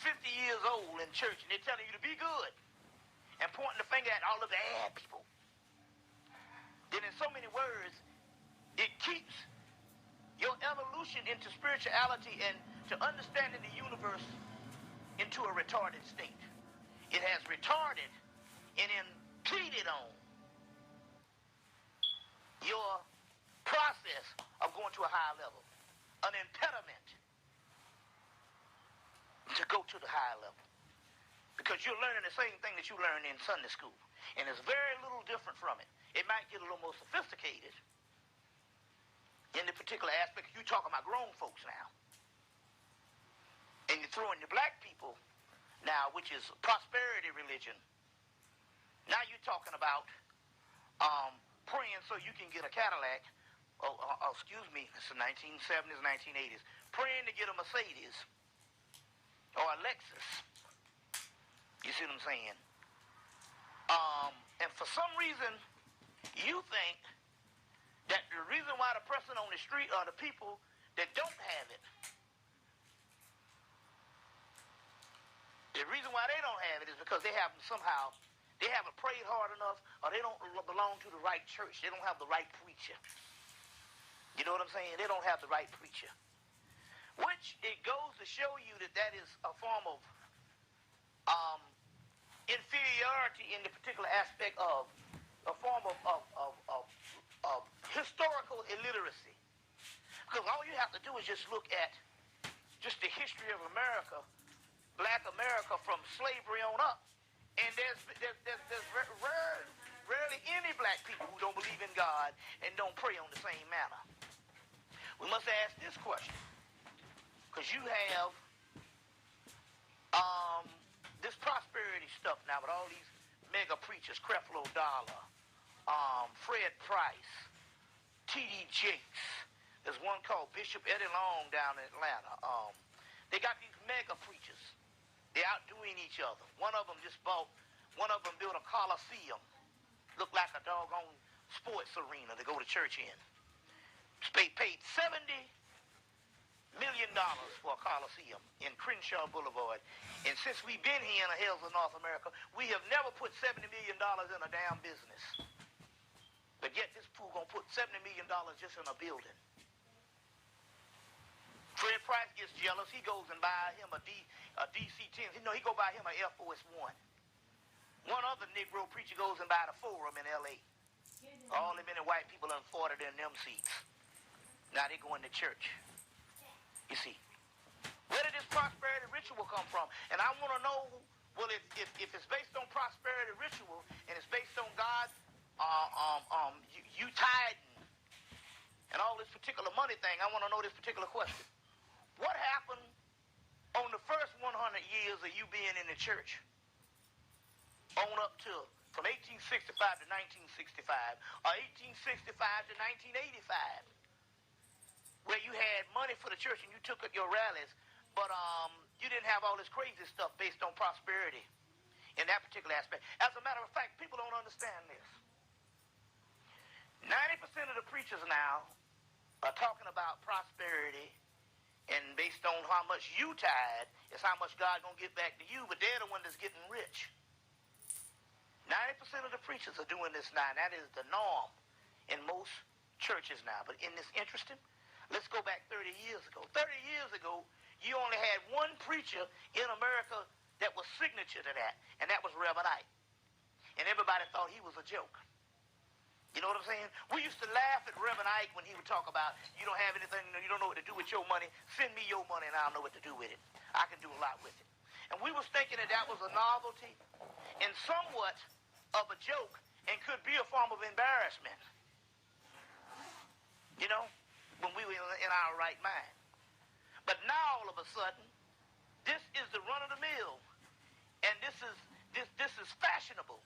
50 years old in church, and they're telling you to be good and pointing the finger at all of the bad people. Then in so many words, it keeps your evolution into spirituality and to understanding the universe into a retarded state. It has retarded and impeded on your process of going to a higher level. An impediment to go to the higher level. Because you're learning the same thing that you learned in Sunday school. And it's very little different from it. It might get a little more sophisticated in the particular aspect. You're talking about grown folks now. And you're throwing the black people now, which is prosperity religion. Now you're talking about praying so you can get a Cadillac. Excuse me, it's the 1970s, 1980s. Praying to get a Mercedes or a Lexus. You see what I'm saying? And for some reason, you think that the reason why the person on the street are the people that don't have it. The reason why they don't have it is because they haven't prayed hard enough, or they don't belong to the right church. They don't have the right preacher. You know what I'm saying? They don't have the right preacher. Which it goes to show you that is a form of inferiority in the particular aspect of a form of historical illiteracy. Because all you have to do is just look at just the history of America, black America, from slavery on up. And there's rarely any black people who don't believe in God and don't pray on the same manner. We must ask this question. Because you have this prosperity stuff now with all these mega preachers, Creflo Dollar, Fred Price, T.D. Jakes. There's one called Bishop Eddie Long down in Atlanta. They got these mega preachers. They're outdoing each other. One of them built a Coliseum. Looked like a doggone sports arena to go to church in. Paid $70 million for a Coliseum in Crenshaw Boulevard. And since we've been here in the hills of North America, we have never put $70 million in a damn business. But yet this fool gonna put $70 million just in a building. Fred Price gets jealous. He goes and buys him a DC-10. You know, he go buy him an Air Force One. One other Negro preacher goes and buy the Forum in L.A. All the many white people done fought in them seats. Now they going to church. You see, where did this prosperity ritual come from? And I want to know, well, if it's based on prosperity ritual and it's based on God, you tithing and all this particular money thing, I want to know this particular question. What happened on the first 100 years of you being in the church? On up to from 1865 to 1965 or 1865 to 1985. Where you had money for the church and you took at your rallies, but you didn't have all this crazy stuff based on prosperity in that particular aspect. As a matter of fact, people don't understand this. 90% of the preachers now are talking about prosperity, and based on how much you tithe is how much God gonna get back to you, but they're the one that's getting rich. 90% of the preachers are doing this now, and that is the norm in most churches now. But isn't this interesting? Let's go back 30 years ago. 30 years ago, you only had one preacher in America that was signature to that, and that was Reverend Ike. And everybody thought he was a joke. You know what I'm saying? We used to laugh at Reverend Ike when he would talk about, you don't have anything, you don't know what to do with your money. Send me your money and I'll know what to do with it. I can do a lot with it. And we was thinking that was a novelty and somewhat of a joke and could be a form of embarrassment. You know? When we were in our right mind. But now all of a sudden, this is the run of the mill. And this is fashionable.